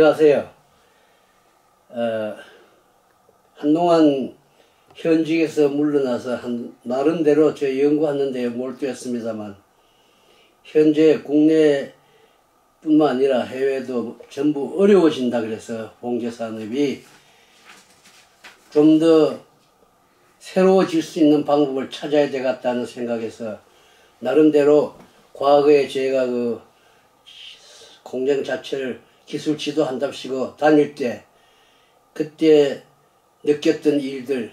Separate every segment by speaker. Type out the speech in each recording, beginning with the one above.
Speaker 1: 안녕하세요. 한동안 현직에서 물러나서 나름대로 저 연구하는 데 몰두했습니다만 현재 국내뿐만 아니라 해외도 전부 어려워진다 그래서 봉제산업이 좀 더 새로워질 수 있는 방법을 찾아야 되겠다는 생각에서 나름대로 과거에 제가 그 공장 자체를 기술 지도한답시고 다닐 때 그때 느꼈던 일들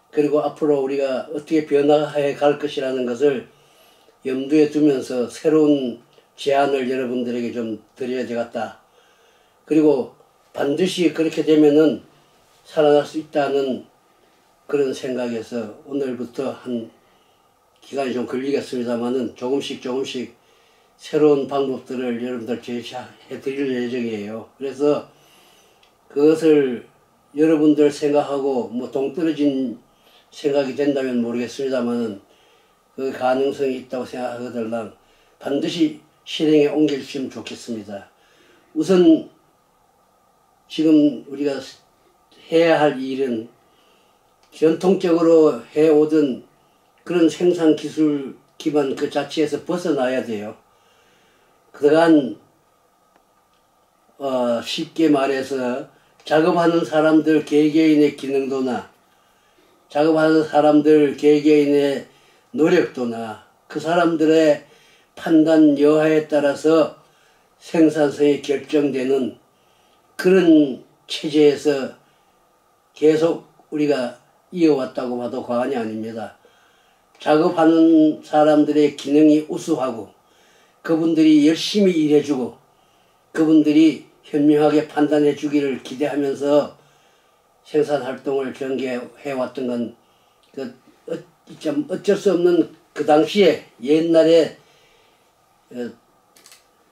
Speaker 1: 그리고 앞으로 우리가 어떻게 변화해 갈 것이라는 것을 염두에 두면서 새로운 제안을 여러분들에게 좀 드려야 되겠다. 그리고 반드시 그렇게 되면은 살아날 수 있다는 그런 생각에서 오늘부터 한 기간이 좀 걸리겠습니다만은 조금씩 새로운 방법들을 여러분들 제시해 드릴 예정이에요. 그래서 그것을 여러분들 생각하고 뭐 동떨어진 생각이 된다면 모르겠습니다만은 그 가능성이 있다고 생각하거든 반드시 실행에 옮겨주시면 좋겠습니다. 우선 지금 우리가 해야 할 일은 전통적으로 해오던 그런 생산기술 기반 그 자체에서 벗어나야 돼요. 그간 쉽게 말해서 작업하는 사람들 개개인의 기능도나 작업하는 사람들 개개인의 노력도나 그 사람들의 판단 여하에 따라서 생산성이 결정되는 그런 체제에서 계속 우리가 이어왔다고 봐도 과언이 아닙니다. 작업하는 사람들의 기능이 우수하고 그분들이 열심히 일해주고 그분들이 현명하게 판단해 주기를 기대하면서 생산활동을 전개해왔던 건 어쩔 수 없는 그 당시에 옛날에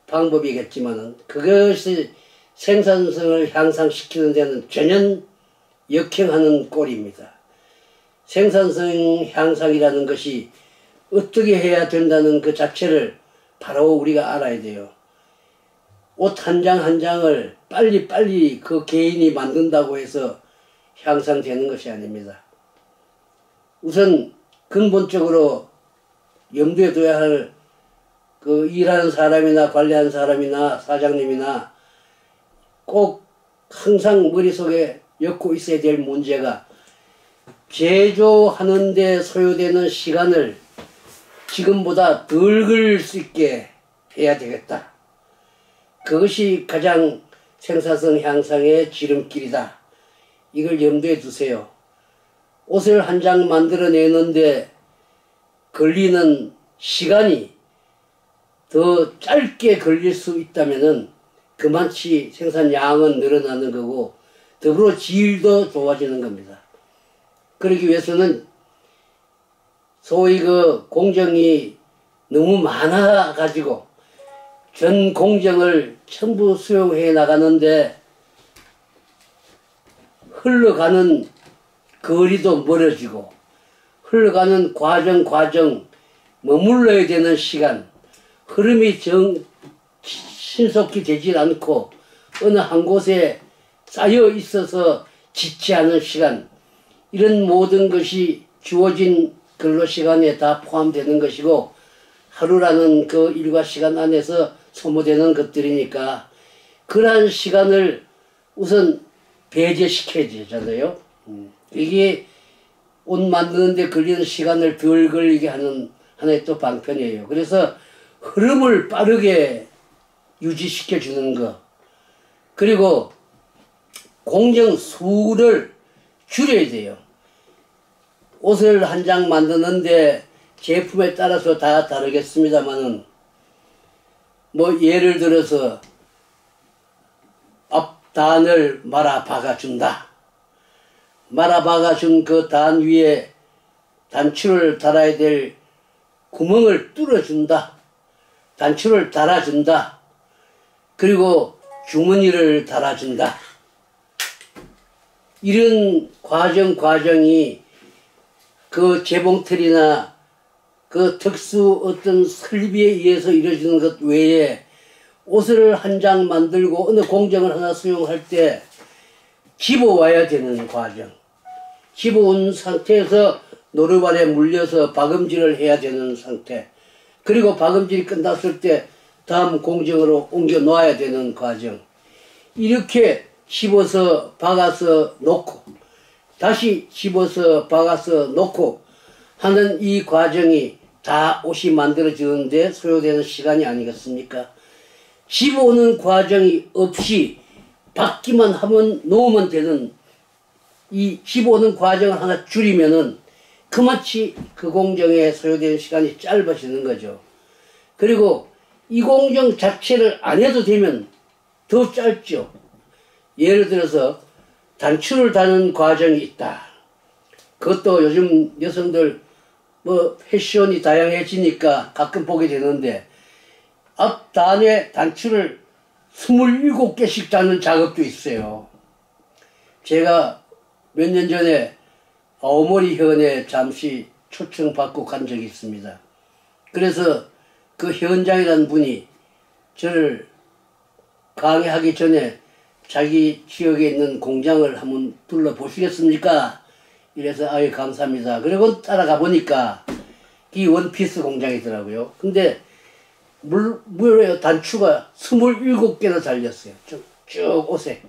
Speaker 1: 방법이겠지만은 그것이 생산성을 향상시키는 데는 전혀 역행하는 꼴입니다. 생산성 향상이라는 것이 어떻게 해야 된다는 그 자체를 바로 우리가 알아야 돼요. 옷 한 장 한 장을 빨리 그 개인이 만든다고 해서 향상되는 것이 아닙니다. 우선 근본적으로 염두에 둬야 할 그 일하는 사람이나 관리하는 사람이나 사장님이나 꼭 항상 머릿속에 엮고 있어야 될 문제가 제조하는 데 소요되는 시간을 지금보다 덜 걸릴 수 있게 해야 되겠다. 그것이 가장 생산성 향상의 지름길이다. 이걸 염두에 두세요. 옷을 한 장 만들어내는데 걸리는 시간이 더 짧게 걸릴 수 있다면은 그만치 생산량은 늘어나는 거고 더불어 질도 좋아지는 겁니다. 그러기 위해서는 소위 그 공정이 너무 많아가지고 전 공정을 전부 수용해 나가는데 흘러가는 거리도 멀어지고 흘러가는 과정 머물러야 되는 시간 흐름이 신속히 되질 않고 어느 한 곳에 쌓여 있어서 짓지 않은 시간 이런 모든 것이 주어진 근로시간에 다 포함되는 것이고 하루라는 그 일과 시간 안에서 소모되는 것들이니까 그러한 시간을 우선 배제시켜야 되잖아요. 이게 옷 만드는 데 걸리는 시간을 덜 걸리게 하는 하나의 또 방편이에요. 그래서 흐름을 빠르게 유지시켜 주는 것 그리고 공정 수를 줄여야 돼요. 옷을 한 장 만드는데 제품에 따라서 다 다르겠습니다만은 뭐 예를 들어서 앞단을 말아 박아준다. 말아 박아준 그 단 위에 단추를 달아야 될 구멍을 뚫어준다. 단추를 달아준다. 그리고 주머니를 달아준다. 이런 과정이 그 재봉틀이나 그 특수 어떤 설비에 의해서 이루어지는 것 외에 옷을 한 장 만들고 어느 공정을 하나 수용할 때 집어와야 되는 과정. 집어온 상태에서 노루발에 물려서 박음질을 해야 되는 상태. 그리고 박음질이 끝났을 때 다음 공정으로 옮겨 놓아야 되는 과정. 이렇게 집어서 박아서 놓고 다시 집어서 박아서 놓고 하는 이 과정이 다 옷이 만들어지는데 소요되는 시간이 아니겠습니까? 집어오는 과정이 없이 박기만 하면 놓으면 되는 이 집어오는 과정을 하나 줄이면은 그마치 그 공정에 소요되는 시간이 짧아지는 거죠. 그리고 이 공정 자체를 안 해도 되면 더 짧죠. 예를 들어서 단추를 다는 과정이 있다. 그것도 요즘 여성들 뭐 패션이 다양해지니까 가끔 보게 되는데 앞 단에 단추를 27개씩 다는 작업도 있어요. 제가 몇 년 전에 아오모리 현에 잠시 초청받고 간 적이 있습니다. 그래서 그 현장이라는 분이 저를 강의하기 전에 자기 지역에 있는 공장을 한번 둘러보시겠습니까? 이래서 아유 감사합니다. 그리고 따라가 보니까 이 원피스 공장이더라고요. 근데 물에 단추가 27개나 달렸어요. 쭉 옷에.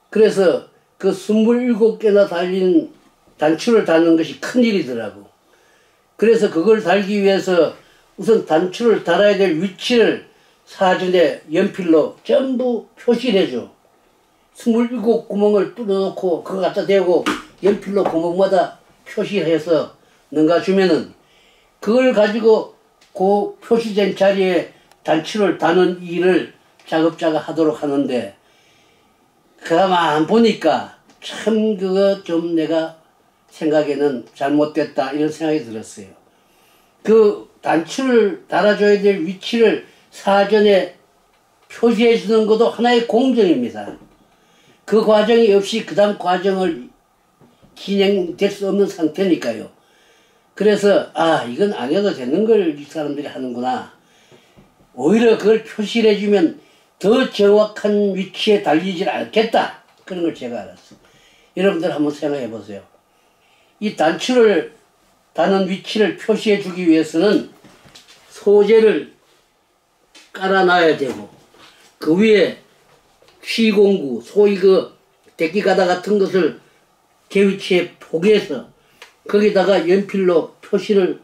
Speaker 1: 그래서 그 27개나 달린 단추를 다는 것이 큰일이더라고. 그래서 그걸 달기 위해서 우선 단추를 달아야 될 위치를 사전에 연필로 전부 표시를 해줘. 27구멍을 뚫어놓고 그거 갖다 대고 연필로 구멍마다 표시를 해서 넘겨주면은 그걸 가지고 그 표시된 자리에 단추를 다는 일을 작업자가 하도록 하는데 가만 보니까 참 그거 좀 내가 생각에는 잘못됐다 이런 생각이 들었어요. 그 단추를 달아줘야 될 위치를 사전에 표시해 주는 것도 하나의 공정입니다. 그 과정이 없이 그 다음 과정을 진행될 수 없는 상태니까요. 그래서 아 이건 안 해도 되는 걸 이 사람들이 하는구나. 오히려 그걸 표시를 해주면 더 정확한 위치에 달리질 않겠다. 그런 걸 제가 알았어요. 여러분들 한번 생각해 보세요. 이 단추를 다는 위치를 표시해 주기 위해서는 소재를 깔아놔야 되고 그 위에 취공구, 소위 그 대기가다 같은 것을 제 위치에 포개해서 거기다가 연필로 표시를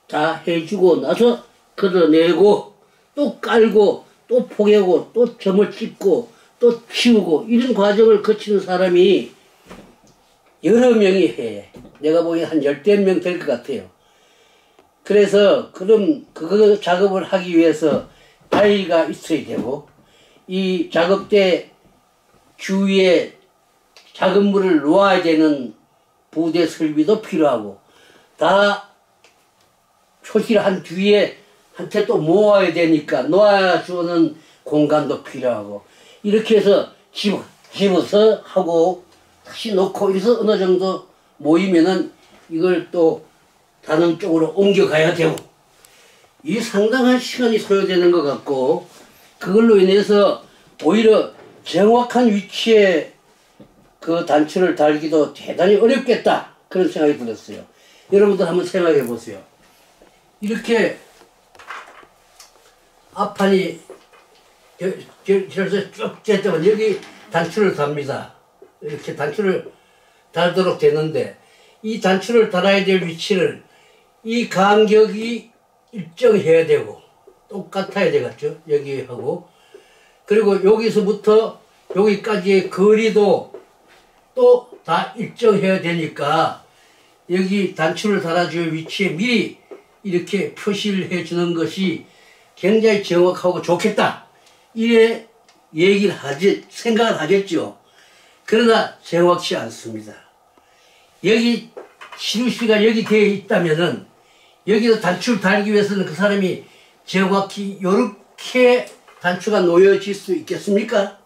Speaker 1: 다 해주고 나서 걷어내고 또 깔고 또 포개고 또 점을 찍고 또 치우고 이런 과정을 거치는 사람이 여러 명이 해. 내가 보기엔 한 10명 될 것 같아요. 그래서 그럼 그거 작업을 하기 위해서 바위가 있어야 되고 이 작업대 주위에 작업물을 놓아야 되는 부대 설비도 필요하고 다 표시를 한 뒤에 한테 또 모아야 되니까 놓아주는 공간도 필요하고 이렇게 해서 집어서 하고 다시 놓고 이래서 어느 정도 모이면은 이걸 또 다른 쪽으로 옮겨가야 되고 이 상당한 시간이 소요되는 것 같고 그걸로 인해서 오히려 정확한 위치에 그 단추를 달기도 대단히 어렵겠다 그런 생각이 들었어요. 여러분들 한번 생각해 보세요. 이렇게 앞판이 저래서 쭉 쨌다면 여기 단추를 답니다. 이렇게 단추를 달도록 되는데 이 단추를 달아야 될 위치를 이 간격이 일정해야 되고 똑같아야 되겠죠. 여기하고 그리고 여기서부터 여기까지의 거리도 또 다 일정해야 되니까 여기 단추를 달아줄 위치에 미리 이렇게 표시를 해주는 것이 굉장히 정확하고 좋겠다. 이래 얘기를 생각을 하겠죠. 그러나 정확치 않습니다. 여기 시루시가 여기 되어 있다면은 여기서 단추를 달기 위해서는 그 사람이 정확히 이렇게 단추가 놓여질 수 있겠습니까?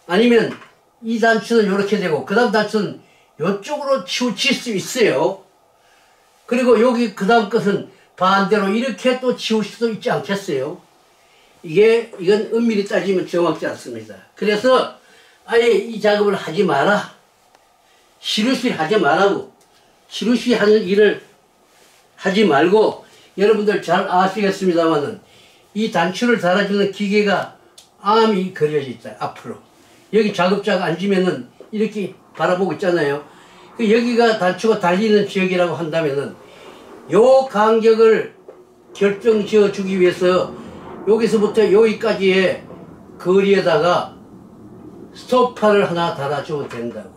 Speaker 1: 아니면 이 단추는 이렇게 되고 그 다음 단추는 이쪽으로 치우칠 수 있어요. 그리고 여기 그 다음 것은 반대로 이렇게 또 치울 수도 있지 않겠어요? 이건 엄밀히 따지면 정확지 않습니다. 그래서 아예 이 작업을 하지 마라. 시루시 하지 말라고. 시루시 하는 일을 하지 말고, 여러분들 잘 아시겠습니다만은 이 단추를 달아주는 기계가 암이 그려져 있다. 앞으로 여기 작업자가 앉으면은 이렇게 바라보고 있잖아요. 여기가 단추가 달리는 지역이라고 한다면은 요 간격을 결정 지어 주기 위해서 여기서부터 여기까지의 거리에다가 스토퍼를 하나 달아주면 된다고.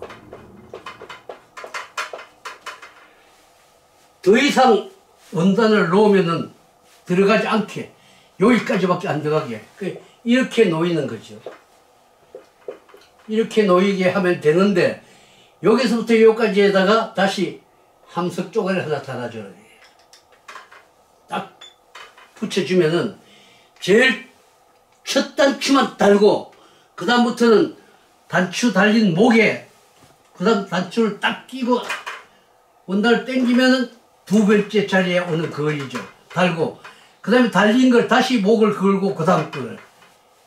Speaker 1: 더 이상 원단을 놓으면은 들어가지 않게, 여기까지밖에 안 들어가게 이렇게 놓이는 거죠. 이렇게 놓이게 하면 되는데, 여기서부터 여기까지에다가 다시 함석 쪼가리 하나 달아줘야 돼. 딱 붙여주면은 제일 첫 단추만 달고, 그 다음부터는 단추 달린 목에 그 다음 단추를 딱 끼고 원단을 당기면은 두 번째 자리에 오는 거리죠. 달고, 그 다음에 달린 걸 다시 목을 걸고 그 다음 걸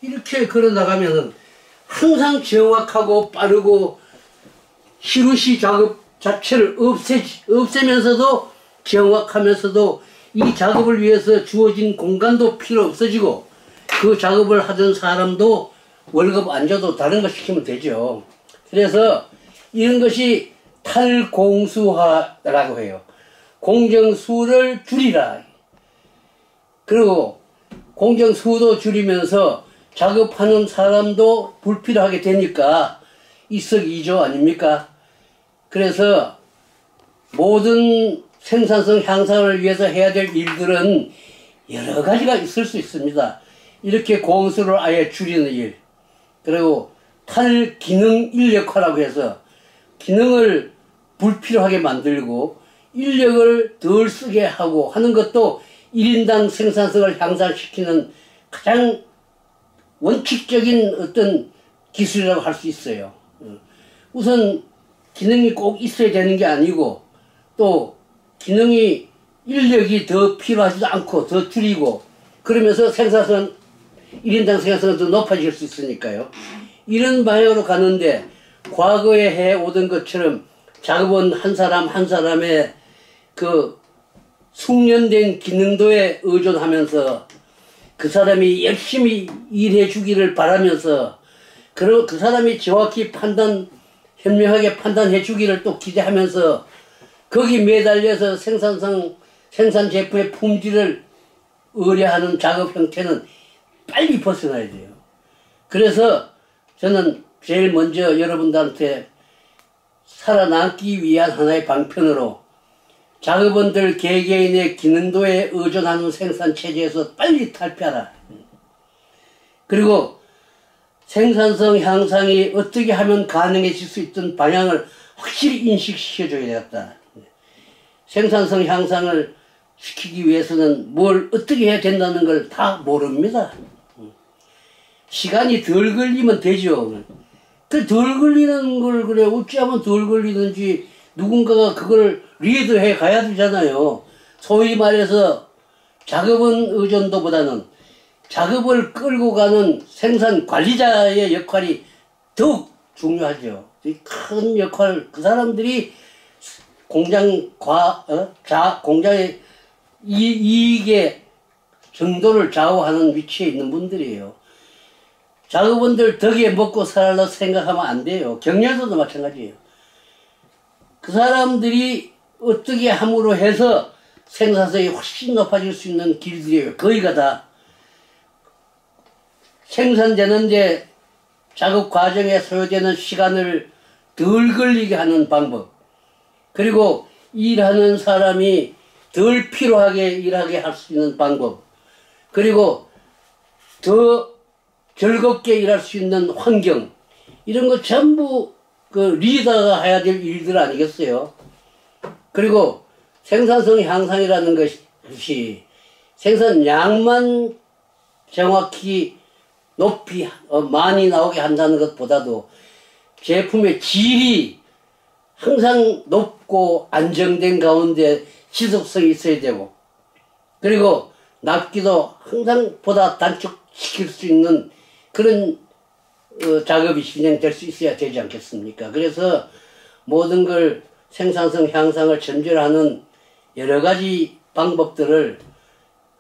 Speaker 1: 이렇게 걸어 나가면은 항상 정확하고 빠르고, 시루시 작업 자체를 없애면서도 정확하면서도 이 작업을 위해서 주어진 공간도 필요 없어지고, 그 작업을 하던 사람도 월급 안 줘도 다른 거 시키면 되죠. 그래서 이런 것이 탈공수화라고 해요. 공정수를 줄이라. 그리고 공정수도 줄이면서 작업하는 사람도 불필요하게 되니까 일석이조 아닙니까? 그래서 모든 생산성 향상을 위해서 해야 될 일들은 여러 가지가 있을 수 있습니다. 이렇게 공수를 아예 줄이는 일, 그리고 탈기능 인력화라고 해서 기능을 불필요하게 만들고 인력을 덜 쓰게 하고 하는 것도 1인당 생산성을 향상시키는 가장 원칙적인 어떤 기술이라고 할 수 있어요. 우선 기능이 꼭 있어야 되는 게 아니고, 또 기능이 인력이 더 필요하지도 않고 더 줄이고, 그러면서 생산성, 1인당 생산성은 더 높아질 수 있으니까요. 이런 방향으로 가는데, 과거에 해오던 것처럼 작업은 한 사람 한 사람의 그 숙련된 기능도에 의존하면서 그 사람이 열심히 일해 주기를 바라면서, 그리고 그 사람이 정확히 현명하게 판단해 주기를 또 기대하면서 거기 매달려서 생산 제품의 품질을 의뢰하는 작업 형태는 빨리 벗어나야 돼요. 그래서 저는 제일 먼저 여러분들한테 살아남기 위한 하나의 방편으로 작업원들 개개인의 기능도에 의존하는 생산체제에서 빨리 탈피하라. 그리고 생산성 향상이 어떻게 하면 가능해질 수 있던 방향을 확실히 인식시켜줘야 되겠다. 생산성 향상을 시키기 위해서는 뭘 어떻게 해야 된다는 걸 다 모릅니다. 시간이 덜 걸리면 되죠. 그 덜 걸리는 걸 그래 어찌하면 덜 걸리는지 누군가가 그걸 리드해 가야 되잖아요. 소위 말해서 작업은 의존도보다는 작업을 끌고 가는 생산 관리자의 역할이 더욱 중요하죠. 큰 역할, 그 사람들이 공장의 이익의 정도를 좌우하는 위치에 있는 분들이에요. 작업원들 덕에 먹고 살아라 생각하면 안 돼요. 경영서도 마찬가지예요. 그 사람들이 어떻게 함으로 해서 생산성이 훨씬 높아질 수 있는 길들이에요. 거기가 다 생산되는데 작업 과정에 소요되는 시간을 덜 걸리게 하는 방법, 그리고 일하는 사람이 덜 피로하게 일하게 할 수 있는 방법, 그리고 더 즐겁게 일할 수 있는 환경, 이런 거 전부 그 리더가 해야 될 일들 아니겠어요? 그리고 생산성 향상이라는 것이 생산량만 정확히 높이 많이 나오게 한다는 것보다도 제품의 질이 항상 높고 안정된 가운데 지속성이 있어야 되고, 그리고 납기도 항상 보다 시킬 수 있는 그런 작업이 진행될 수 있어야 되지 않겠습니까? 그래서 모든 걸 생산성 향상을 전제로 하는 여러 가지 방법들을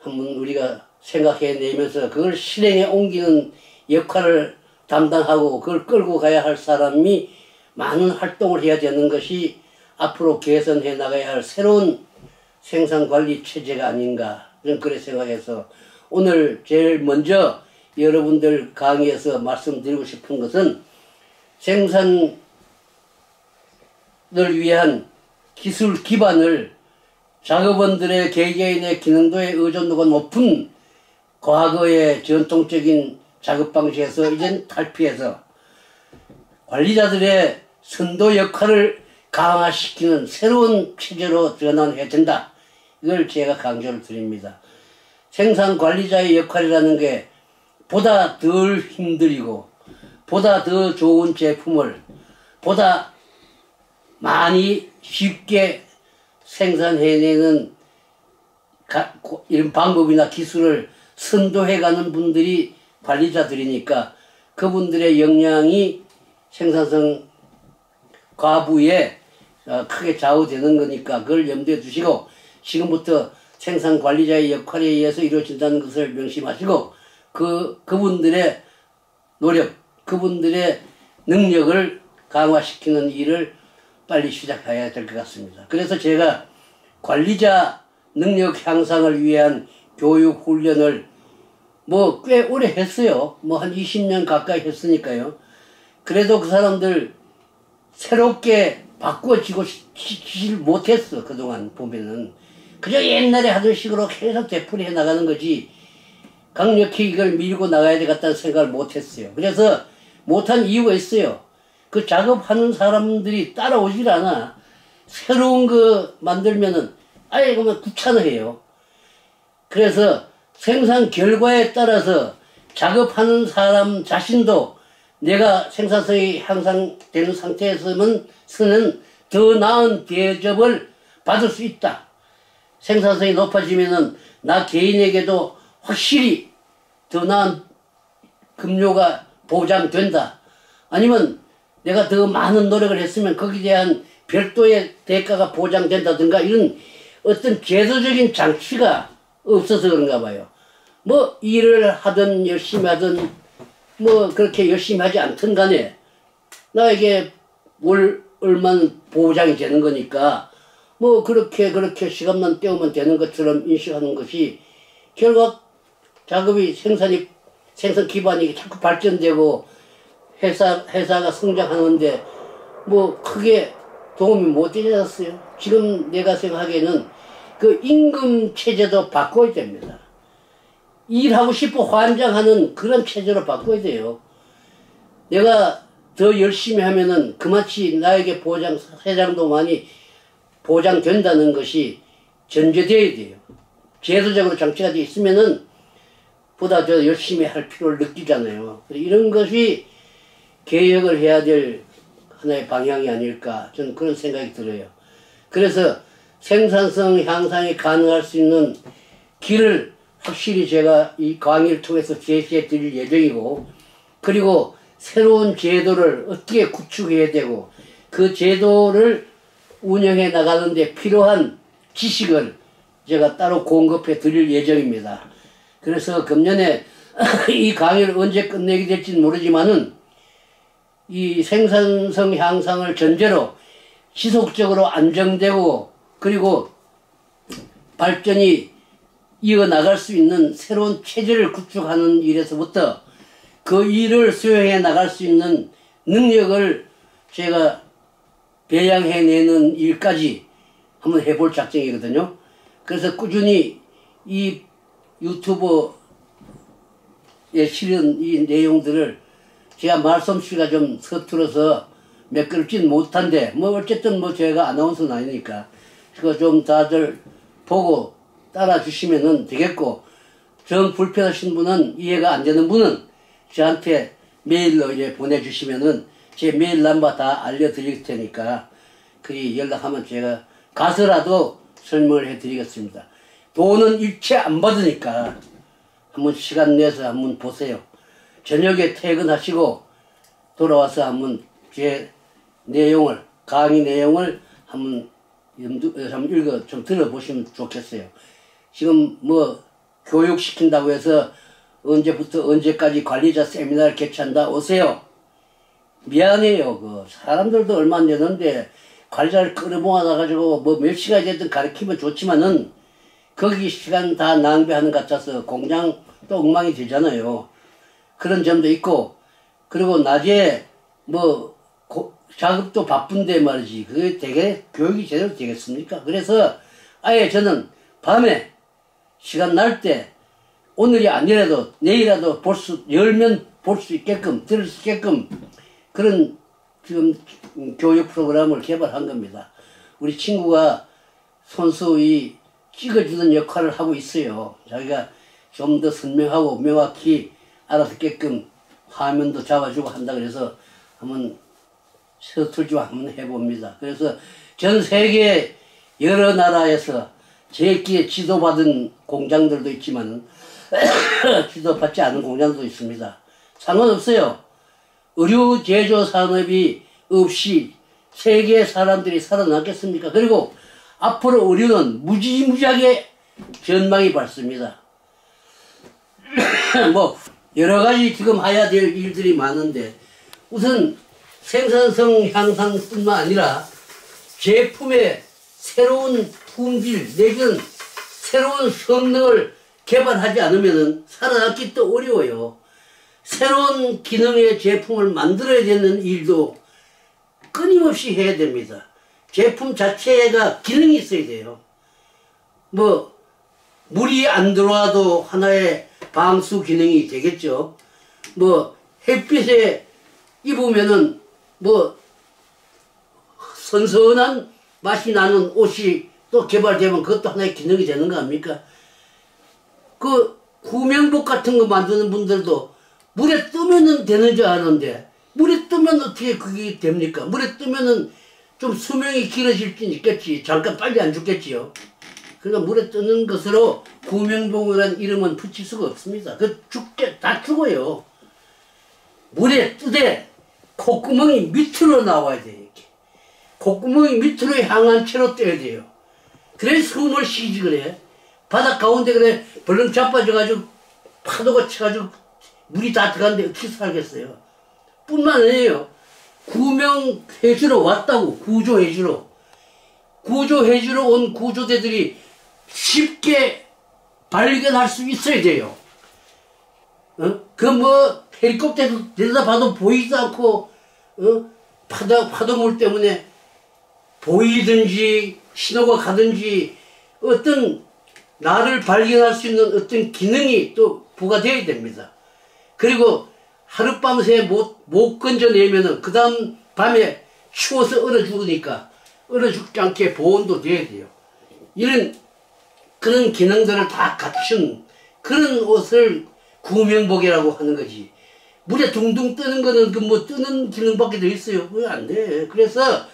Speaker 1: 한번 우리가 생각해내면서 그걸 실행에 옮기는 역할을 담당하고 그걸 끌고 가야 할 사람이 많은 활동을 해야 되는 것이 앞으로 개선해 나가야 할 새로운 생산관리 체제가 아닌가, 저는 그렇게 생각해서 오늘 제일 먼저 여러분들 강의에서 말씀드리고 싶은 것은 생산을 위한 기술 기반을 작업원들의 개개인의 기능도의 의존도가 높은 과거의 전통적인 작업 방식에서 이젠 탈피해서 관리자들의 선도 역할을 강화시키는 새로운 체제로 전환해야 된다. 이걸 제가 강조를 드립니다. 생산 관리자의 역할이라는 게 보다 덜 힘들이고 보다 더 좋은 제품을 보다 많이 쉽게 생산해내는 이런 방법이나 기술을 선도해가는 분들이 관리자들이니까 그분들의 역량이 생산성 과부에 크게 좌우되는 거니까 그걸 염두에 두시고 지금부터 생산 관리자의 역할에 의해서 이루어진다는 것을 명심하시고 그분들의 노력, 그분들의 능력을 강화시키는 일을 빨리 시작해야 될 것 같습니다. 그래서 제가 관리자 능력 향상을 위한 교육 훈련을 뭐 꽤 오래 했어요. 뭐 한 20년 가까이 했으니까요. 그래도 그 사람들 새롭게 바꿔지질 못했어. 그동안 보면은 그저 옛날에 하던 식으로 계속 되풀이해 나가는 거지 강력히 이걸 밀고 나가야 되겠다는 생각을 못했어요. 그래서 못한 이유가 있어요. 그 작업하는 사람들이 따라오질 않아. 새로운 거 만들면은 아예 그러면 귀찮아해요. 그래서 생산 결과에 따라서 작업하는 사람 자신도 내가 생산성이 향상되는 상태에서는 더 나은 대접을 받을 수 있다. 생산성이 높아지면은 나 개인에게도 확실히 더 나은 급료가 보장된다. 아니면 내가 더 많은 노력을 했으면 거기에 대한 별도의 대가가 보장된다든가 이런 어떤 제도적인 장치가 없어서 그런가 봐요. 뭐 일을 하든 열심히 하든 뭐 그렇게 열심히 하지 않든 간에 나에게 월 얼마는 보장이 되는 거니까 뭐 그렇게 시간만 때우면 되는 것처럼 인식하는 것이 결국 작업이 생산 기반이 자꾸 발전되고 회사가 성장하는데 뭐 크게 도움이 못 되지 않았어요. 지금 내가 생각하기에는 그 임금 체제도 바꿔야 됩니다. 일하고 싶어 환장하는 그런 체제로 바꿔야 돼요. 내가 더 열심히 하면은 그만치 나에게 세장도 많이 보장된다는 것이 전제되어야 돼요. 제도적으로 장치가 되어 있으면은 보다 더 열심히 할 필요를 느끼잖아요. 이런 것이 개혁을 해야 될 하나의 방향이 아닐까 저는 그런 생각이 들어요. 그래서 생산성 향상이 가능할 수 있는 길을 확실히 제가 이 강의를 통해서 제시해 드릴 예정이고 그리고 새로운 제도를 어떻게 구축해야 되고 그 제도를 운영해 나가는 데 필요한 지식을 제가 따로 공급해 드릴 예정입니다. 그래서 금년에 이 강의를 언제 끝내게 될지는 모르지만은 이 생산성 향상을 전제로 지속적으로 안정되고 그리고 발전이 이어나갈 수 있는 새로운 체제를 구축하는 일에서부터 그 일을 수행해 나갈 수 있는 능력을 제가 배양해내는 일까지 한번 해볼 작정이거든요. 그래서 꾸준히 이 유튜브에 실은 이 내용들을 제가 말솜씨가 좀 서툴어서 매끄럽진 못한데 뭐 어쨌든 뭐 제가 아나운서는 아니니까 그거 좀 다들 보고 따라 주시면은 되겠고 정 불편하신 분은 이해가 안 되는 분은 저한테 메일로 이제 보내주시면은 제 메일 넘버 다 알려드릴 테니까 그리 연락하면 제가 가서라도 설명을 해드리겠습니다. 돈은 일체 안 받으니까 한번 시간 내서 한번 보세요. 저녁에 퇴근하시고 돌아와서 한번 제 내용을, 강의 내용을 한번 읽어 좀 들어보시면 좋겠어요. 지금 뭐 교육시킨다고 해서 언제부터 언제까지 관리자 세미나를 개최한다 오세요. 미안해요. 그 사람들도 얼마 안 되는데 관리자를 끌어모아 가지고 뭐 몇 시간이 됐든 가르치면 좋지만은 거기 시간 다 낭비하는 것 같아서 공장 또 엉망이 되잖아요. 그런 점도 있고, 그리고 낮에 뭐 작업도 바쁜데 말이지 그게 되게 교육이 제대로 되겠습니까? 그래서 아예 저는 밤에 시간 날 때 오늘이 아니라도 내일이라도 열면 볼 수 있게끔 들을 수 있게끔 그런 지금 교육 프로그램을 개발한 겁니다. 우리 친구가 손수의 찍어주는 역할을 하고 있어요. 자기가 좀 더 선명하고 명확히 알아듣게끔 화면도 잡아주고 한다 그래서 한번 서툴지만 한번 해봅니다. 그래서 전 세계 여러 나라에서 제끼에 지도받은 공장들도 있지만 지도받지 않은 공장도 있습니다. 상관없어요. 의류 제조 산업이 없이 세계의 사람들이 살아남겠습니까? 그리고 앞으로 의류는 무지무지하게 전망이 밝습니다. 뭐 여러 가지 지금 해야 될 일들이 많은데 우선 생산성 향상뿐만 아니라 제품의 새로운 품질 내지는 새로운 성능을 개발하지 않으면 살아남기 또 어려워요. 새로운 기능의 제품을 만들어야 되는 일도 끊임없이 해야 됩니다. 제품 자체가 기능이 있어야 돼요. 뭐 물이 안 들어와도 하나의 방수 기능이 되겠죠. 뭐 햇빛에 입으면은 뭐 선선한 맛이 나는 옷이 또 개발되면 그것도 하나의 기능이 되는 거 아닙니까? 그 구명복 같은 거 만드는 분들도 물에 뜨면은 되는 줄 아는데 물에 뜨면 어떻게 그게 됩니까? 물에 뜨면은 좀 수명이 길어질 수 있겠지. 잠깐 빨리 안 죽겠지요. 그러니까 물에 뜨는 것으로 구명복이라는 이름은 붙일 수가 없습니다. 다 죽어요. 물에 뜨되 콧구멍이 밑으로 나와야 돼요. 이렇게. 콧구멍이 밑으로 향한 채로 떠야 돼요. 그래 숨을 쉬지 그래. 바닷 가운데 그래 벌렁 자빠져가지고 파도가 쳐가지고 물이 다 들어갔는데 어떻게 살겠어요. 뿐만 아니에요. 구명해주러 왔다고. 구조해주러 온 구조대들이 쉽게 발견할 수 있어야 돼요. 그 뭐 헬리콥터에서 내려다봐도 보이지도 않고 파도물 때문에 보이든지 신호가 가든지 어떤 나를 발견할 수 있는 어떤 기능이 또 부과되어야 됩니다. 그리고 하룻밤새 못 건져내면은 그 다음 밤에 추워서 얼어 죽으니까 얼어 죽지 않게 보온도 돼야 돼요. 그런 기능들을 다 갖춘 그런 옷을 구명복이라고 하는 거지. 물에 둥둥 뜨는 거는 그 뭐 뜨는 기능밖에 더 있어요. 그게 안 돼. 그래서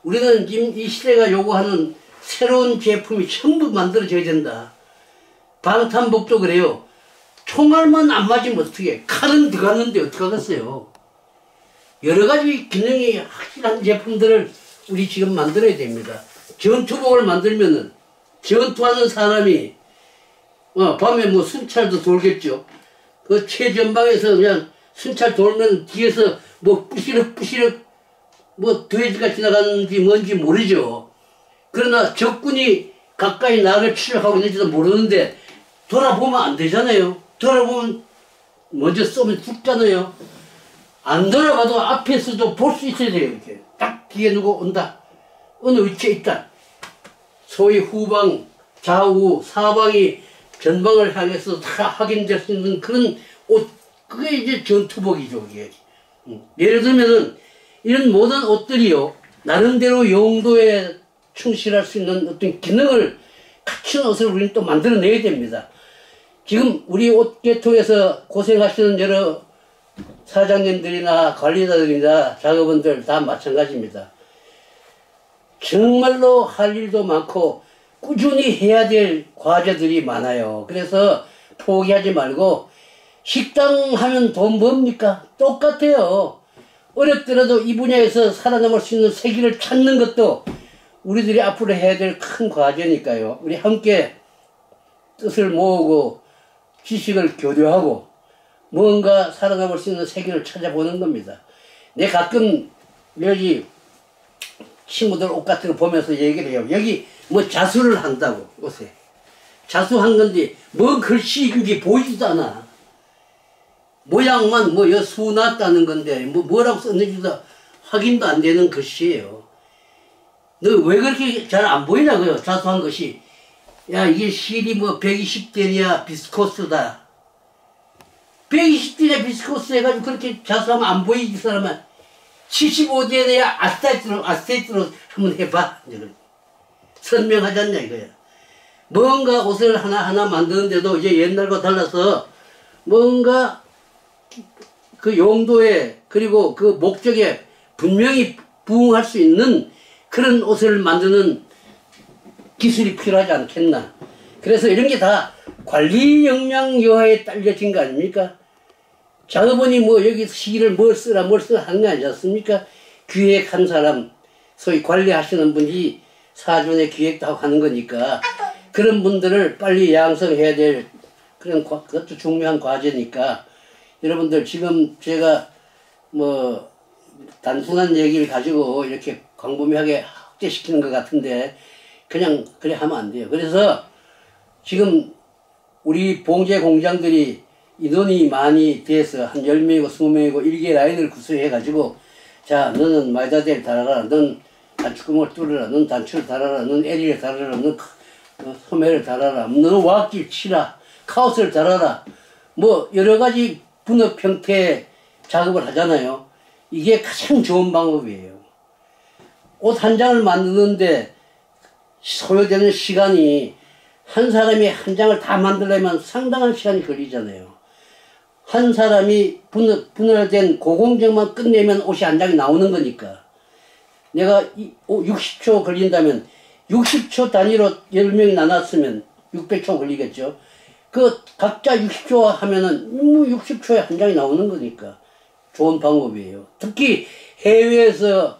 Speaker 1: 우리는 지금 이 시대가 요구하는 새로운 제품이 전부 만들어져야 된다. 방탄복도 그래요. 총알만 안 맞으면 어떻게 칼은 들어갔는데 어떡하겠어요. 여러 가지 기능이 확실한 제품들을 우리 지금 만들어야 됩니다. 전투복을 만들면은 전투하는 사람이 밤에 뭐 순찰도 돌겠죠. 그 최전방에서 그냥 순찰 돌면 뒤에서 뭐 뿌시럭뿌시럭 뭐 돼지가 지나가는지 뭔지 모르죠. 그러나 적군이 가까이 나를 추적하고 있는지도 모르는데 돌아보면 안 되잖아요. 돌아보면 먼저 쏘면 죽잖아요. 안 돌아봐도 앞에서도 볼 수 있어야 돼요. 이렇게 딱 뒤에 누구 온다. 어느 위치에 있다. 소위 후방, 좌우, 사방이 전방을 향해서 다 확인될 수 있는 그런 옷, 그게 이제 전투복이죠, 이게. 예를 들면은, 이런 모든 옷들이요, 나름대로 용도에 충실할 수 있는 어떤 기능을 갖춘 옷을 우리는 또 만들어내야 됩니다. 지금 우리 옷계통에서 고생하시는 여러 사장님들이나 관리자들이나 작업원들 다 마찬가지입니다. 정말로 할 일도 많고 꾸준히 해야 될 과제들이 많아요. 그래서 포기하지 말고 식당 하면 돈 뭡니까? 똑같아요. 어렵더라도 이 분야에서 살아남을 수 있는 세기를 찾는 것도 우리들이 앞으로 해야 될 큰 과제니까요. 우리 함께 뜻을 모으고 지식을 교류하고 뭔가 살아남을 수 있는 세계를 찾아보는 겁니다. 내 가끔 여기 친구들 옷 같은 거 보면서 얘기를 해요. 여기 뭐 자수를 한다고 옷에. 자수한 건데 뭐 글씨인지 보이지도 않아. 모양만 뭐 수 났다는 건데 뭐라고 썼는지도 확인도 안 되는 글씨예요. 너 왜 그렇게 잘 안 보이냐고요? 자수한 것이. 야, 이게 실이 뭐 120대냐 비스코스다. 120대냐 비스코스 해가지고 그렇게 자수하면 안 보이지, 이 사람은. 75대냐 아스테이트로 한번 해봐. 선명하지 않냐, 이거야. 뭔가 옷을 하나하나 만드는데도 이제 옛날과 달라서 뭔가 그 용도에 그리고 그 목적에 분명히 부응할 수 있는 그런 옷을 만드는 기술이 필요하지 않겠나. 그래서 이런 게 다 관리 역량 여하에 딸려진 거 아닙니까? 작업원이 뭐 여기 시기를 뭘 쓰라 하는 거 아니지 않습니까? 기획한 사람, 소위 관리하시는 분이 사전에 기획도 하고 하는 거니까 그런 분들을 빨리 양성해야 될 그런 그것도 중요한 과제니까 여러분들 지금 제가 뭐 단순한 얘기를 가지고 이렇게 광범위하게 확대시키는 것 같은데 그냥 그래 하면 안 돼요. 그래서 지금 우리 봉제 공장들이 인원이 많이 돼서 한 10명이고 20명이고 1개 라인을 구성해 가지고 자 너는 마이다데를 달아라, 넌 단추구멍을 뚫어라, 넌 단추를 달아라, 넌 에리를 달아라, 넌 소매를 달아라, 넌 와길 치라, 카우스를 달아라, 뭐 여러가지 분업 형태의 작업을 하잖아요. 이게 가장 좋은 방법이에요. 옷 한 장을 만드는데 소요되는 시간이 한 사람이 한 장을 다 만들려면 상당한 시간이 걸리잖아요. 한 사람이 분할된 고공정만 끝내면 옷이 한 장이 나오는 거니까. 내가 60초 걸린다면 60초 단위로 10명이 나눴으면 600초 걸리겠죠. 그 각자 60초 하면은 60초에 한 장이 나오는 거니까 좋은 방법이에요. 특히 해외에서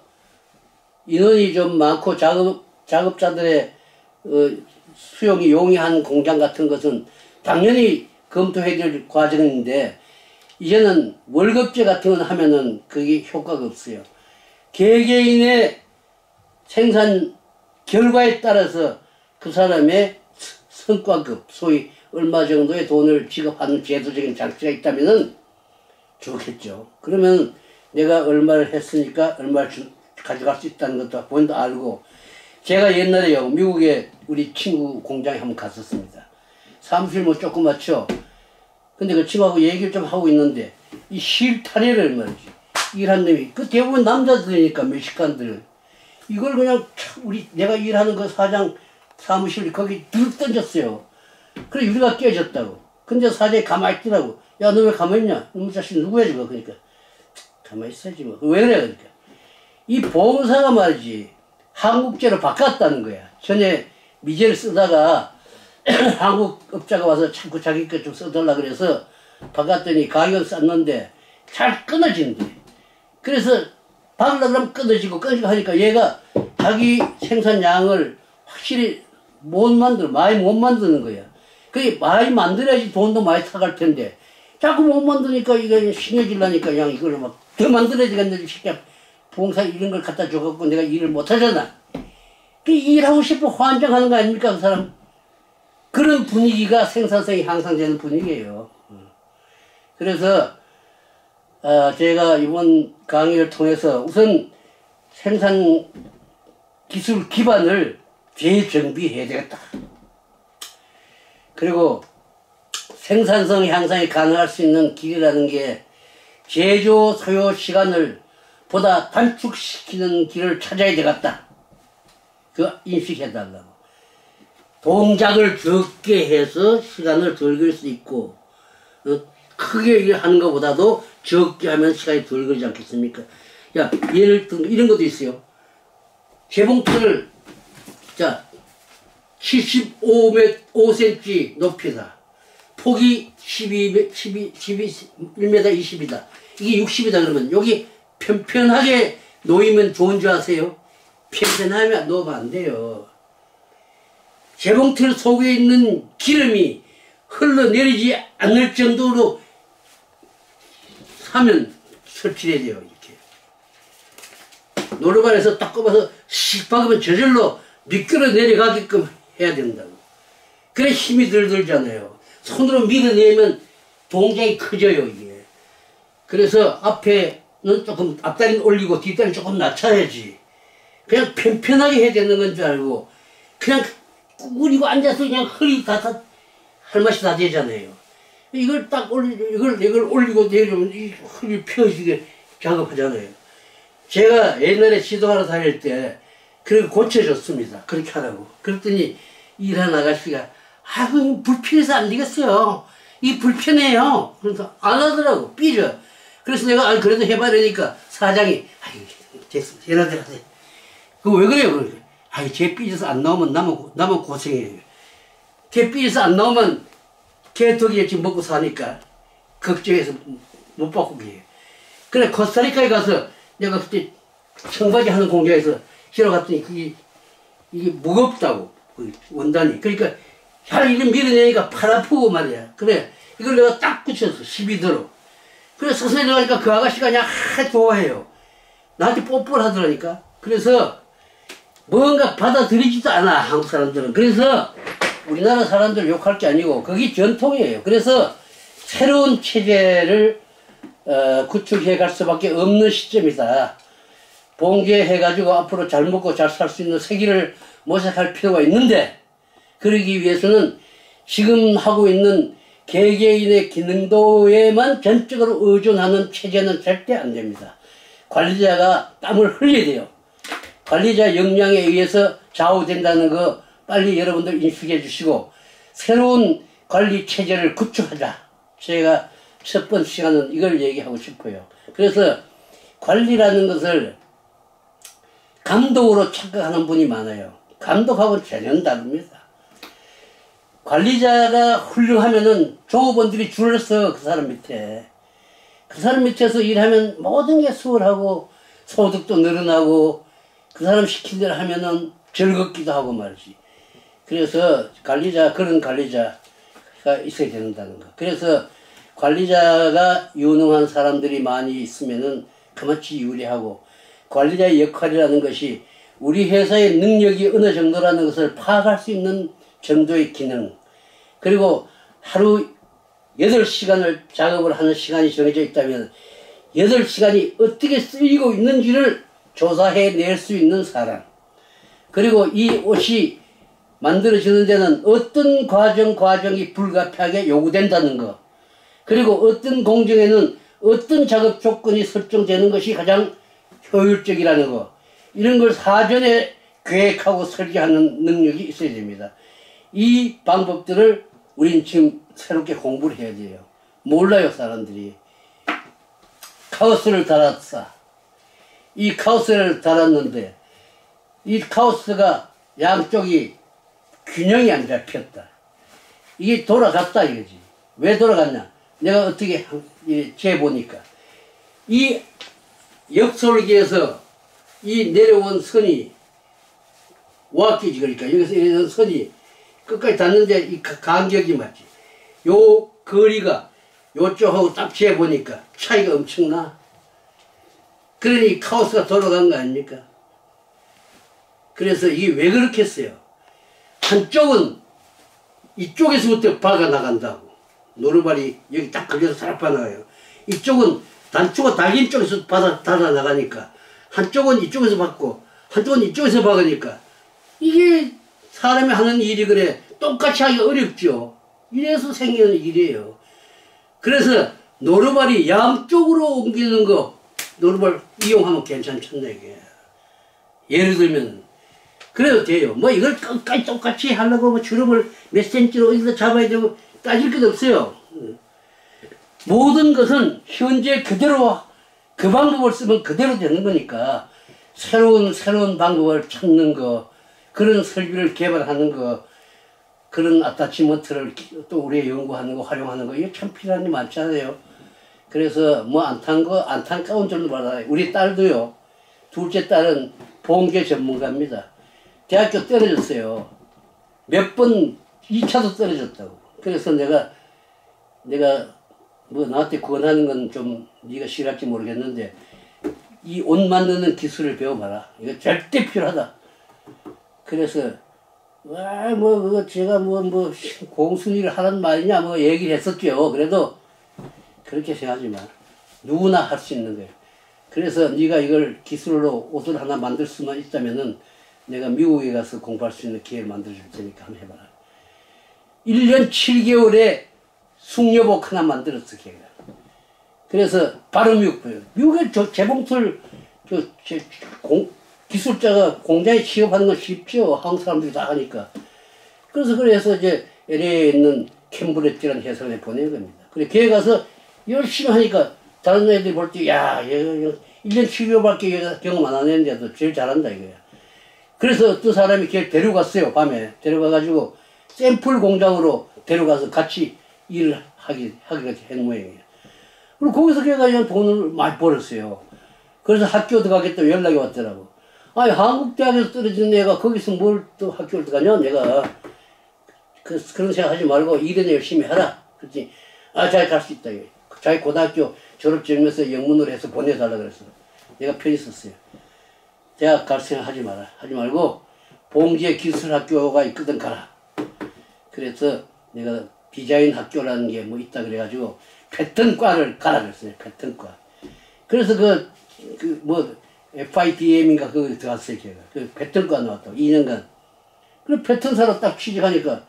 Speaker 1: 인원이 좀 많고 작업자들의 수용이 용이한 공장 같은 것은 당연히 검토해야 될 과정인데 이제는 월급제 같은 건 하면은 그게 효과가 없어요. 개개인의 생산 결과에 따라서 그 사람의 성과급, 소위 얼마 정도의 돈을 지급하는 제도적인 장치가 있다면은 좋겠죠. 그러면 내가 얼마를 했으니까 얼마를 가져갈 수 있다는 것도 본인도 알고. 제가 옛날에요 미국에 우리 친구 공장에 한번 갔었습니다. 사무실 뭐 조그맣죠. 근데 그 친구하고 얘기를 좀 하고 있는데 이 실타래를 말이지 일한 놈이 그 대부분 남자들이니까 멕시칸들 이걸 그냥 내가 일하는 그 사장 사무실 거기 들 던졌어요. 그래 우리가 깨졌다고. 근데 사장이 가만히 있더라고. 야 너 왜 가만히 있냐? 놈 자식 누구야 지금? 그러니까 가만히 있어야지 뭐. 왜 그래? 그러니까 이 봉사가 말이지 한국제로 바꿨다는 거야. 전에 미제를 쓰다가 한국 업자가 와서 자꾸 자기 거 좀 써달라 그래서 바꿨더니 가격을 쌌는데 잘 끊어진대. 그래서 박으려고 그러면 끊어지고 하니까 얘가 자기 생산량을 확실히 많이 못 만드는 거야. 그게 많이 만들어야지 돈도 많이 타갈 텐데 자꾸 못 만드니까 이게 신경질나니까 그냥 이걸 막 더 만들어야 되겠는데 쉽게 봉사 이런 걸 갖다 줘갖고 내가 일을 못 하잖아. 그 일하고 싶어 환장하는 거 아닙니까 그 사람. 그런 분위기가 생산성이 향상되는 분위기예요. 그래서 제가 이번 강의를 통해서 우선 생산 기술 기반을 재정비해야 되겠다. 그리고 생산성 향상이 가능할 수 있는 길이라는 게 제조 소요 시간을 보다 단축시키는 길을 찾아야 되겠다. 그 인식해달라고. 동작을 적게 해서 시간을 덜 걸릴 수 있고 크게 하는 것보다도 적게 하면 시간이 덜 걸리지 않겠습니까? 야 예를 들어 이런 것도 있어요. 재봉틀을 자 75cm 높이다. 폭이 1m 20이다. 이게 60이다 그러면 여기 편편하게 놓이면 좋은 줄 아세요? 편편하면 놓으면 안 돼요. 재봉틀 속에 있는 기름이 흘러내리지 않을 정도로 하면 설치해야 돼요. 이렇게 노루발에서 딱 꼽아서 씩 박으면 저절로 미끄러 내려가게끔 해야 된다고. 그래 힘이 덜 들잖아요. 손으로 밀어내면 동작이 커져요 이게. 그래서 앞에는 조금 앞다리는 올리고 뒷다리는 조금 낮춰야지. 그냥 편편하게 해야 되는 건 줄 알고 그냥 구부리고 앉아서 그냥 허리 다 할 맛이 다 되잖아요. 이걸 딱 이걸 올리고 내려오면 이 허리 펴지게 작업하잖아요. 제가 옛날에 지도하러 다닐 때 그렇게 고쳐줬습니다. 그렇게 하라고. 그랬더니 일하는 아가씨가 아이고 불편해서 안 되겠어요. 이 불편해요. 그래서 안 하더라고. 삐져. 그래서 내가 그래도 해봐야 되니까 사장이 아이 됐어. 얘네들 하세요. 그거 왜 그래요? 그러니까 아이 쟤 삐져서 안 나오면 나만 고생해요. 걔 삐져서 안 나오면 걔 덕에 지금 먹고 사니까 걱정해서 못 바꾸게. 그래 코스타리카에 가서 내가 그때 청바지 하는 공장에서 실어 갔더니 이게 무겁다고 원단이. 그러니까 잘 이렇게 밀어내니까 팔 아프고 말이야. 그래 이걸 내가 딱 붙였어. 12도로. 그래 서서히 들어가니까 그 아가씨가 그냥 좋아해요. 나한테 뽀뽀를 하더라니까. 그래서 뭔가 받아들이지도 않아 한국 사람들은. 그래서 우리나라 사람들 욕할 게 아니고 그게 전통이에요. 그래서 새로운 체제를 구축해 갈 수밖에 없는 시점이다. 봉제해가지고 앞으로 잘 먹고 잘 살 수 있는 세기를 모색할 필요가 있는데 그러기 위해서는 지금 하고 있는 개개인의 기능도에만 전적으로 의존하는 체제는 절대 안 됩니다. 관리자가 땀을 흘려야 돼요. 관리자 역량에 의해서 좌우된다는 거 빨리 여러분들 인식해 주시고 새로운 관리 체제를 구축하자. 제가 첫 번째 시간은 이걸 얘기하고 싶어요. 그래서 관리라는 것을 감독으로 착각하는 분이 많아요. 감독하고는 전혀 다릅니다. 관리자가 훌륭하면은 종업원들이 줄을 서 그 사람 밑에. 그 사람 밑에서 일하면 모든 게 수월하고 소득도 늘어나고 그 사람 시킨 대로 하면은 즐겁기도 하고 말이지. 그래서 그런 관리자가 있어야 된다는 거. 그래서 관리자가 유능한 사람들이 많이 있으면은 그만치 유리하고 관리자의 역할이라는 것이 우리 회사의 능력이 어느 정도라는 것을 파악할 수 있는 정도의 기능, 그리고 하루 8시간을 작업을 하는 시간이 정해져 있다면 8시간이 어떻게 쓰이고 있는지를 조사해 낼 수 있는 사람, 그리고 이 옷이 만들어지는 데는 어떤 과정이 불가피하게 요구된다는 것, 그리고 어떤 공정에는 어떤 작업 조건이 설정되는 것이 가장 효율적이라는 것, 이런 걸 사전에 계획하고 설계하는 능력이 있어야 됩니다. 이 방법들을 우린 지금 새롭게 공부를 해야 돼요. 몰라요 사람들이. 카오스를 달았어. 이 카오스를 달았는데 이 카오스가 양쪽이 균형이 안 잡혔다. 이게 돌아갔다 이거지. 왜 돌아갔냐? 내가 어떻게 재보니까 이 역설계에서 이 내려온 선이 와끼지. 그러니까 여기서 이런 선이 끝까지 닿는데 이 간격이 맞지. 요 거리가 요쪽하고 딱 재보니까 차이가 엄청나. 그러니 카오스가 돌아간 거 아닙니까? 그래서 이게 왜 그렇게 했어요? 한쪽은 이쪽에서부터 박아 나간다고. 노루발이 여기 딱 걸려서 싹 빠나가요. 이쪽은 단추가 달린 쪽에서 달아 나가니까 한쪽은 이쪽에서 박고 한쪽은 이쪽에서 박으니까 이게 사람이 하는 일이 그래 똑같이 하기 어렵죠. 이래서 생기는 일이에요. 그래서 노루발이 양쪽으로 옮기는 거 노루발 이용하면 괜찮잖아 이게. 예를 들면 그래도 돼요. 뭐 이걸 끝까지 똑같이 하려고 뭐 주름을 몇 센치로 어디서 잡아야 되고 따질 것 없어요. 모든 것은 현재 그대로 그 방법을 쓰면 그대로 되는 거니까 새로운 방법을 찾는 거, 그런 설비를 개발하는 거, 그런 아타치먼트를 또 우리 연구하는 거, 활용하는 거, 이게 참 필요한 게 많잖아요. 그래서 뭐 안타까운 점도 많아요. 우리 딸도요, 둘째 딸은 봉제 전문가입니다. 대학교 떨어졌어요. 몇 번 2차도 떨어졌다고. 그래서 내가 뭐 나한테 권하는 건 좀 네가 싫을지 모르겠는데, 이 옷 만드는 기술을 배워봐라. 이거 절대 필요하다. 그래서 제가 공순위를 하는 말이냐 얘기를 했었죠. 그래도 그렇게 생각하지 마. 누구나 할 수 있는 거예요. 그래서 네가 이걸 기술로 옷을 하나 만들 수만 있다면은 내가 미국에 가서 공부할 수 있는 기회를 만들어줄 테니까 한번 해봐라. 1년 7개월에 숙녀복 하나 만들었어, 걔가. 그래서 바로 미국 보여. 미국에 재봉틀 기술자가 공장에 취업하는 건 쉽죠. 한국 사람들이 다 하니까. 그래서 이제 LA에 있는 캠브리지라는 회사에 보낸 겁니다. 그래, 걔 가서 열심히 하니까 다른 애들이 볼 때, 야, 얘 1년 7개월밖에 경험 안 하는데도 제일 잘한다, 이거야. 그래서 어떤 사람이 걔를 데려갔어요, 밤에. 데려가가지고 샘플 공장으로 데려가서 같이 일을 하기가 한 모양이에요. 그리고 거기서 걔가 돈을 많이 벌었어요. 그래서 학교 들어가겠다고 연락이 왔더라고. 아니, 한국 대학에서 떨어진 애가 거기서 뭘 또 학교를 들어가냐? 내가 그런 생각 하지 말고 일은 열심히 하라. 그랬더니, 잘 갈 수 있다. 자기 고등학교 졸업증명서 영문으로 해서 보내달라 그랬어. 내가 편히 썼어요. 대학 갈 생각 하지 마라. 하지 말고 봉제 기술학교가 있거든, 가라. 그래서 내가 디자인 학교라는 게 뭐 있다 그래가지고 패턴과를 가라 그랬어요. 패턴과. 그래서 FIDM인가 그거 들어갔어요, 걔가. 그 패턴과 나왔다고, 2년간. 그래, 패턴사로 딱 취직하니까,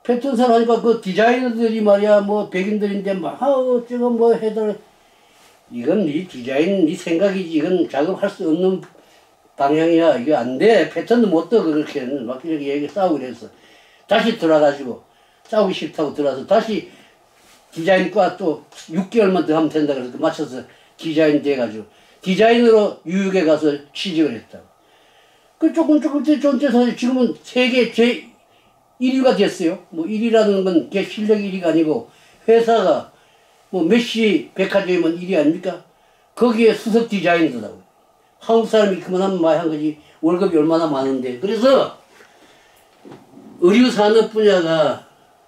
Speaker 1: 패턴사로 하니까 그 디자이너들이 말이야, 백인들인데 어쩌고 해달. 이건 네 디자인, 네 생각이지. 이건 작업할 수 없는 방향이야. 이거 안 돼. 패턴도 못 떠. 그렇게. 막 이렇게 얘기 싸우고 그랬어. 다시 들어가가지고, 싸우기 싫다고 들어와서 다시 디자인과 또 6개월만 더 하면 된다 그래서 맞춰서 디자인 돼가지고, 디자인으로 뉴욕에 가서 취직을 했다고. 그 조금 돼서 지금은 세계 제1위가 됐어요. 1위라는 건 걔 실력 1위가 아니고 회사가 메시 백화점이면 1위 아닙니까? 거기에 수석 디자이너라고. 한국 사람이 그만하면 많이 한 거지. 월급이 얼마나 많은데. 그래서 의류 산업 분야가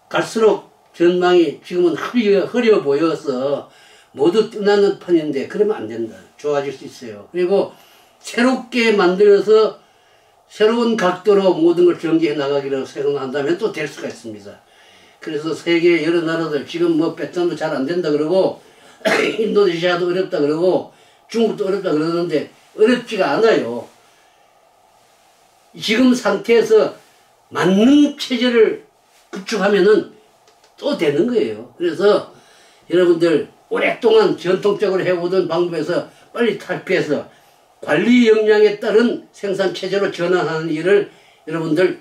Speaker 1: 갈수록 전망이 지금은 흐려 보여서 모두 떠나는 판인데 그러면 안 된다. 좋아질 수 있어요. 그리고 새롭게 만들어서 새로운 각도로 모든 걸 전개해 나가기로 생각한다면 또 될 수가 있습니다. 그래서 세계 여러 나라들 지금 베트남도 잘 안 된다 그러고 인도네시아도 어렵다 그러고 중국도 어렵다 그러는데 어렵지가 않아요. 지금 상태에서 맞는 체제를 구축하면은 또 되는 거예요. 그래서 여러분들 오랫동안 전통적으로 해오던 방법에서 빨리 탈피해서 관리 역량에 따른 생산 체제로 전환하는 일을 여러분들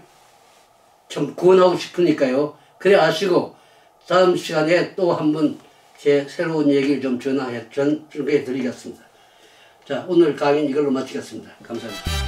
Speaker 1: 좀 권하고 싶으니까요. 그래 아시고 다음 시간에 또 한번 제 새로운 얘기를 좀 전해 드리겠습니다. 자, 오늘 강의는 이걸로 마치겠습니다. 감사합니다.